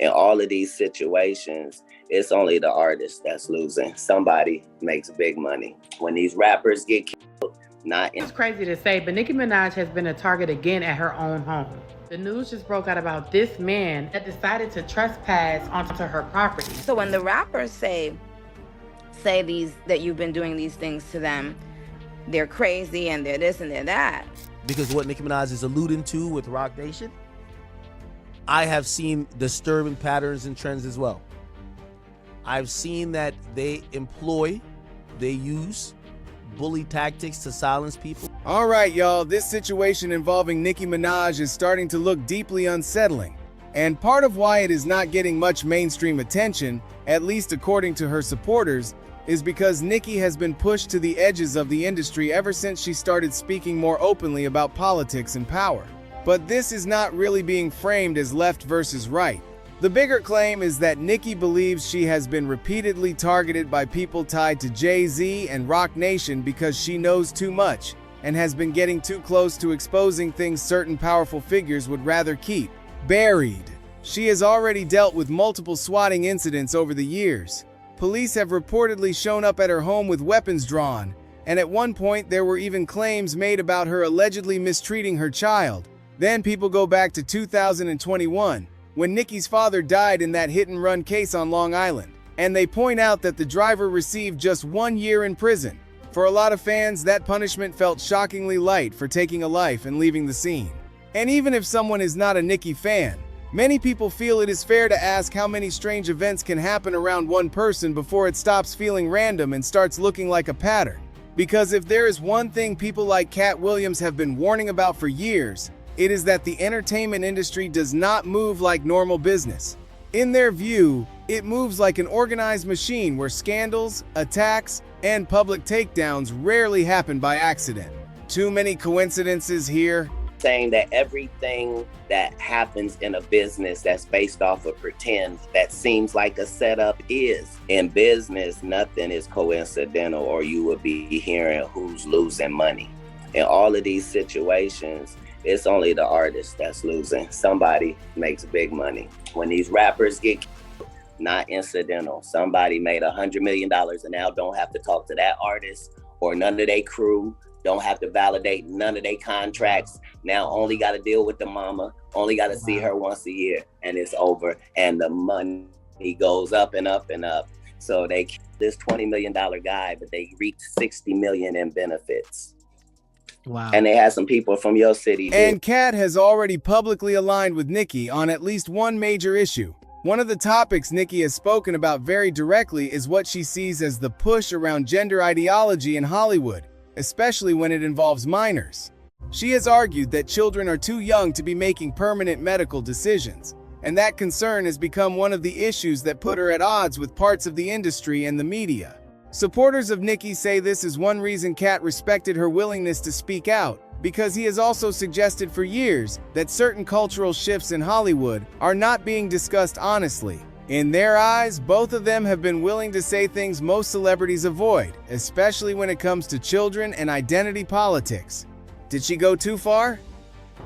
In all of these situations, it's only the artist that's losing. Somebody makes big money. When these rappers get killed, not in. It's crazy to say, but Nicki Minaj has been a target again at her own home. The news just broke out about this man that decided to trespass onto her property. So when the rappers say these that you've been doing these things to them, they're crazy and they're this and they're that. Because what Nicki Minaj is alluding to with Roc Nation, I have seen disturbing patterns and trends as well. I've seen that they use bully tactics to silence people. All right, y'all, this situation involving Nicki Minaj is starting to look deeply unsettling. And part of why it is not getting much mainstream attention, at least according to her supporters, is because Nicki has been pushed to the edges of the industry ever since she started speaking more openly about politics and power. But this is not really being framed as left versus right. The bigger claim is that Nicki believes she has been repeatedly targeted by people tied to Jay-Z and Roc Nation because she knows too much and has been getting too close to exposing things certain powerful figures would rather keep buried. She has already dealt with multiple swatting incidents over the years. Police have reportedly shown up at her home with weapons drawn, and at one point there were even claims made about her allegedly mistreating her child. Then people go back to 2021, when Nicki's father died in that hit-and-run case on Long Island, and they point out that the driver received just 1 year in prison. For a lot of fans, that punishment felt shockingly light for taking a life and leaving the scene. And even if someone is not a Nicki fan, many people feel it is fair to ask how many strange events can happen around one person before it stops feeling random and starts looking like a pattern. Because if there is one thing people like Katt Williams have been warning about for years, it is that the entertainment industry does not move like normal business. In their view, it moves like an organized machine where scandals, attacks, and public takedowns rarely happen by accident. Too many coincidences here. Saying that everything that happens in a business that's based off of pretend, that seems like a setup is. In business, nothing is coincidental, or you would be hearing who's losing money. In all of these situations, it's only the artist that's losing. Somebody makes big money. When these rappers get killed, not incidental. Somebody made $100 million and now don't have to talk to that artist or none of their crew, don't have to validate none of their contracts. Now only got to deal with the mama, only got to see her once a year, and it's over. And the money goes up and up and up. So they killed this $20 million guy, but they reaped $60 million in benefits. Wow. And they had some people from your city. And Katt has already publicly aligned with Nicki on at least one major issue. One of the topics Nicki has spoken about very directly is what she sees as the push around gender ideology in Hollywood, especially when it involves minors. She has argued that children are too young to be making permanent medical decisions, and that concern has become one of the issues that put her at odds with parts of the industry and the media. Supporters of Nicki say this is one reason Katt respected her willingness to speak out, because he has also suggested for years that certain cultural shifts in Hollywood are not being discussed honestly. In their eyes, both of them have been willing to say things most celebrities avoid, especially when it comes to children and identity politics. Did she go too far?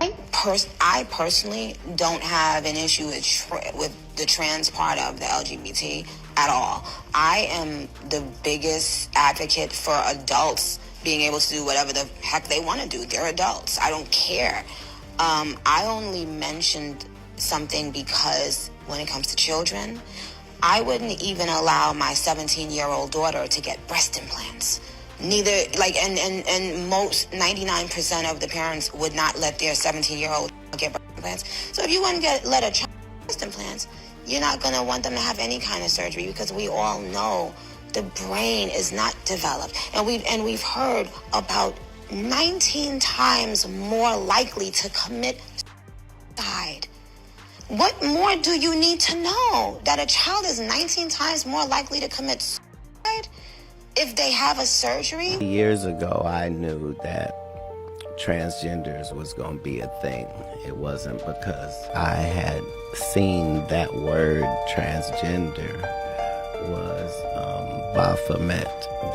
I personally don't have an issue with the trans part of the LGBT at all. I am the biggest advocate for adults being able to do whatever the heck they want to do. They're adults. I don't care. I only mentioned something because when it comes to children, I wouldn't even allow my 17-year-old daughter to get breast implants. Neither, like, and most 99% of the parents would not let their 17-year-old get breast implants. So if you wouldn't let a child get breast implants, you're not going to want them to have any kind of surgery, because we all know the brain is not developed. And we've heard about 19 times more likely to commit suicide. What more do you need to know? That a child is 19 times more likely to commit suicide if they have a surgery? Years ago, I knew that transgenders was going to be a thing. It wasn't because I had seen that word transgender was Baphomet,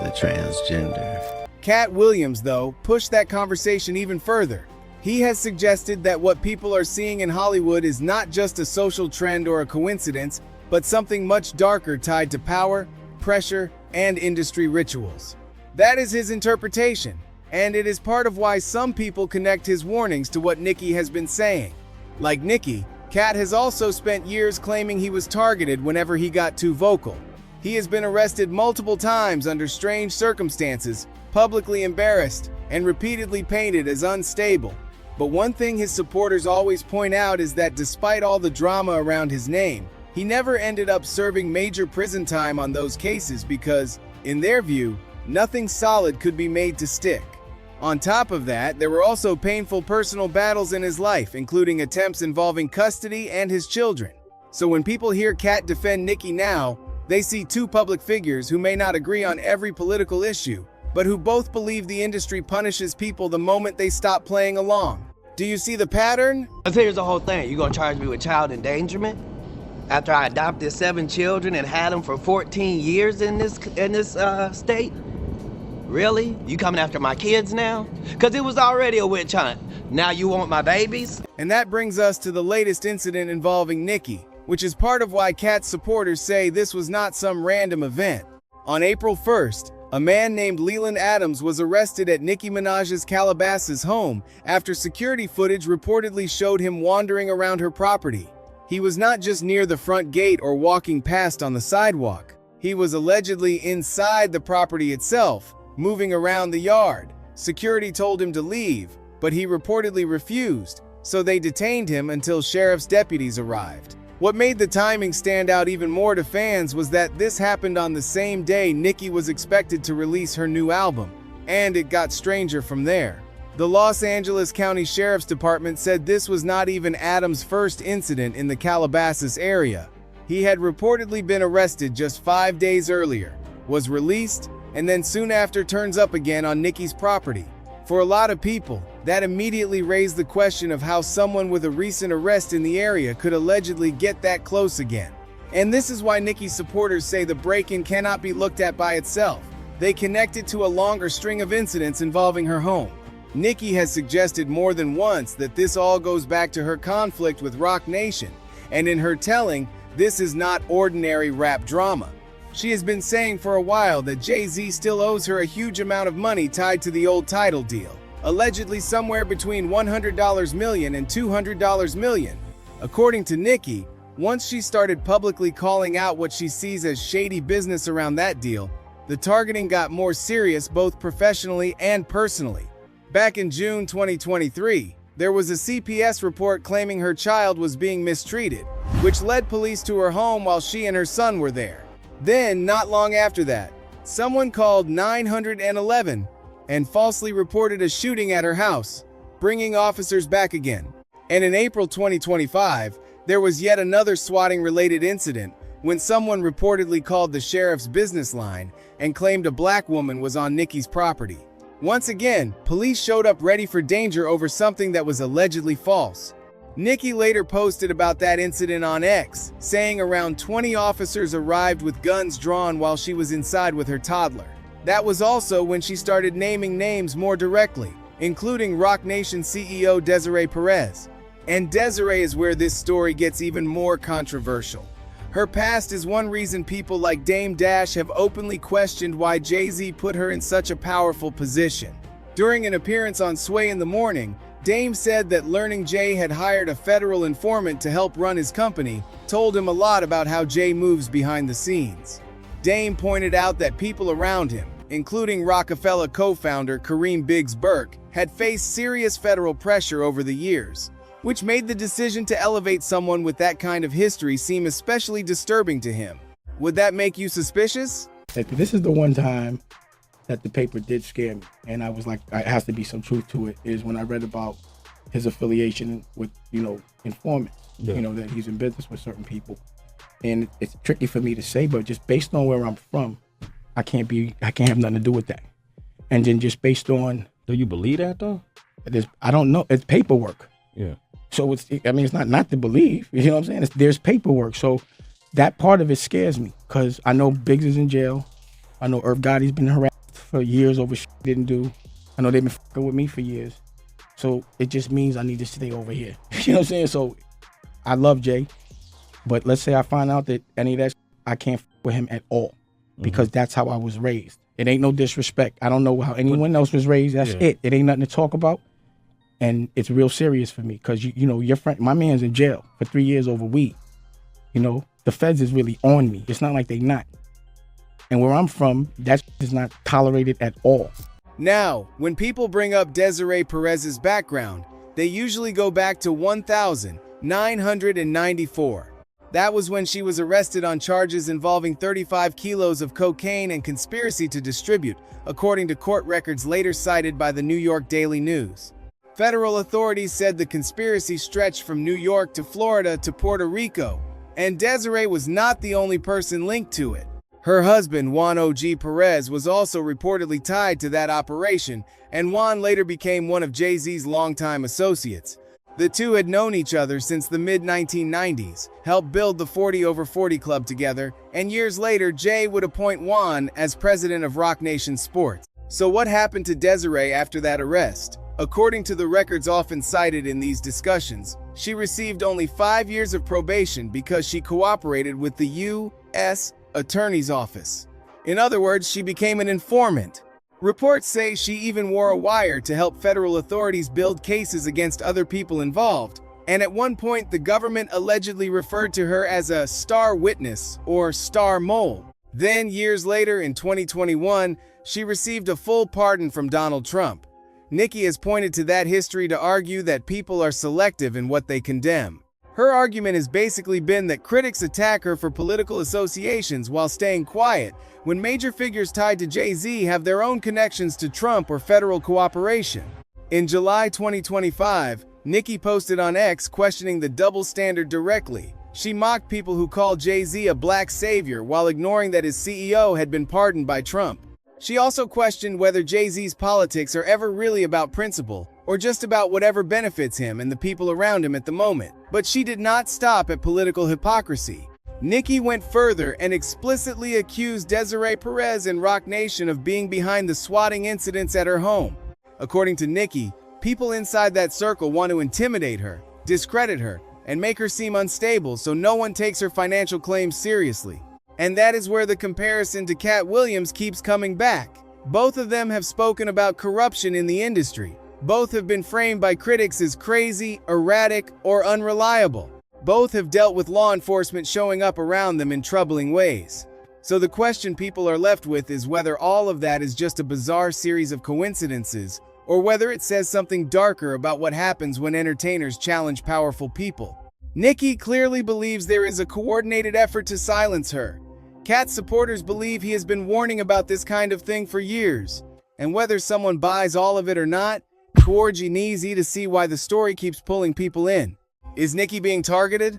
the transgender. Katt Williams, though, pushed that conversation even further. He has suggested that what people are seeing in Hollywood is not just a social trend or a coincidence, but something much darker tied to power, pressure, and industry rituals. That is his interpretation, and it is part of why some people connect his warnings to what Nicki has been saying. Like Nicki, Katt has also spent years claiming he was targeted whenever he got too vocal. He has been arrested multiple times under strange circumstances, publicly embarrassed, and repeatedly painted as unstable. But one thing his supporters always point out is that despite all the drama around his name, he never ended up serving major prison time on those cases because, in their view, nothing solid could be made to stick. On top of that, there were also painful personal battles in his life, including attempts involving custody and his children. So when people hear Katt defend Nicki now, they see two public figures who may not agree on every political issue, but who both believe the industry punishes people the moment they stop playing along. Do you see the pattern? Here's the whole thing. You gonna charge me with child endangerment? After I adopted 7 children and had them for 14 years in this state? Really? You coming after my kids now? Cause it was already a witch hunt. Now you want my babies? And that brings us to the latest incident involving Nicki, which is part of why Katt's supporters say this was not some random event. On April 1st, a man named Leland Adams was arrested at Nicki Minaj's Calabasas home after security footage reportedly showed him wandering around her property. He was not just near the front gate or walking past on the sidewalk. He was allegedly inside the property itself, moving around the yard. Security told him to leave, but he reportedly refused, so they detained him until sheriff's deputies arrived. What made the timing stand out even more to fans was that this happened on the same day Nicki was expected to release her new album, and it got stranger from there. The Los Angeles County Sheriff's Department said this was not even Adams' first incident in the Calabasas area. He had reportedly been arrested just 5 days earlier, was released, and then soon after turns up again on Nicki's property. For a lot of people, that immediately raised the question of how someone with a recent arrest in the area could allegedly get that close again. And this is why Nicki's supporters say the break-in cannot be looked at by itself. They connect it to a longer string of incidents involving her home. Nicki has suggested more than once that this all goes back to her conflict with Roc Nation, and in her telling, this is not ordinary rap drama. She has been saying for a while that Jay-Z still owes her a huge amount of money tied to the old title deal, allegedly somewhere between $100 million and $200 million. According to Nicki, once she started publicly calling out what she sees as shady business around that deal, the targeting got more serious both professionally and personally. Back in June 2023, there was a CPS report claiming her child was being mistreated, which led police to her home while she and her son were there. Then, not long after that, someone called 911 and falsely reported a shooting at her house, bringing officers back again. And in April 2025, there was yet another swatting-related incident when someone reportedly called the sheriff's business line and claimed a black woman was on Nicki's property. Once again, police showed up ready for danger over something that was allegedly false. Nicki later posted about that incident on X, saying around 20 officers arrived with guns drawn while she was inside with her toddler. That was also when she started naming names more directly, including Roc Nation CEO Desiree Perez. And Desiree is where this story gets even more controversial. Her past is one reason people like Dame Dash have openly questioned why Jay-Z put her in such a powerful position. During an appearance on Sway in the Morning, Dame said that learning Jay had hired a federal informant to help run his company told him a lot about how Jay moves behind the scenes. Dame pointed out that people around him, including Rockefeller co-founder Kareem Biggs Burke, had faced serious federal pressure over the years, which made the decision to elevate someone with that kind of history seem especially disturbing to him. Would that make you suspicious? This is the one time that the paper did scare me, and I was like, it has to be some truth to it, is when I read about his affiliation with, informants, that he's in business with certain people. And it's tricky for me to say, but just based on where I'm from, I can't have nothing to do with that. And then just based on... Do you believe that though? I don't know, it's paperwork. Yeah. So it's not to believe, you know what I'm saying? There's paperwork. So that part of it scares me, because I know Biggs is in jail. I know Irv Gotti's been harassed for years over shit he didn't do. I know they've been fucking with me for years. So it just means I need to stay over here. You know what I'm saying? So I love Jay, but let's say I find out that any of that, I can't with him at all because that's how I was raised. It ain't no disrespect. I don't know how anyone else was raised. That's it. It ain't nothing to talk about. And it's real serious for me because, you know, your friend, my man's in jail for 3 years over weed. You know, the feds is really on me. It's not like they not. And where I'm from, that is not tolerated at all. Now, when people bring up Desiree Perez's background, they usually go back to 1994. That was when she was arrested on charges involving 35 kilos of cocaine and conspiracy to distribute, according to court records later cited by the New York Daily News. Federal authorities said the conspiracy stretched from New York to Florida to Puerto Rico, and Desiree was not the only person linked to it. Her husband, Juan O.G. Perez, was also reportedly tied to that operation, and Juan later became one of Jay-Z's longtime associates. The two had known each other since the mid-1990s, helped build the 40 over 40 club together, and years later, Jay would appoint Juan as president of Roc Nation Sports. So what happened to Desiree after that arrest? According to the records often cited in these discussions, she received only 5 years of probation because she cooperated with the U.S. Attorney's Office. In other words, she became an informant. Reports say she even wore a wire to help federal authorities build cases against other people involved, and at one point the government allegedly referred to her as a star witness or star mole. Then, years later in 2021, she received a full pardon from Donald Trump. Nicki has pointed to that history to argue that people are selective in what they condemn. Her argument has basically been that critics attack her for political associations while staying quiet when major figures tied to Jay-Z have their own connections to Trump or federal cooperation. In July 2025, Nicki posted on X questioning the double standard directly. She mocked people who called Jay-Z a black savior while ignoring that his CEO had been pardoned by Trump. She also questioned whether Jay-Z's politics are ever really about principle or just about whatever benefits him and the people around him at the moment. But she did not stop at political hypocrisy. Nicki went further and explicitly accused Desiree Perez and Roc Nation of being behind the swatting incidents at her home. According to Nicki, people inside that circle want to intimidate her, discredit her, and make her seem unstable so no one takes her financial claims seriously. And that is where the comparison to Katt Williams keeps coming back. Both of them have spoken about corruption in the industry. Both have been framed by critics as crazy, erratic, or unreliable. Both have dealt with law enforcement showing up around them in troubling ways. So the question people are left with is whether all of that is just a bizarre series of coincidences, or whether it says something darker about what happens when entertainers challenge powerful people. Nicki clearly believes there is a coordinated effort to silence her. Katt's supporters believe he has been warning about this kind of thing for years. And whether someone buys all of it or not, it's easy to see why the story keeps pulling people in. Is Nicki being targeted?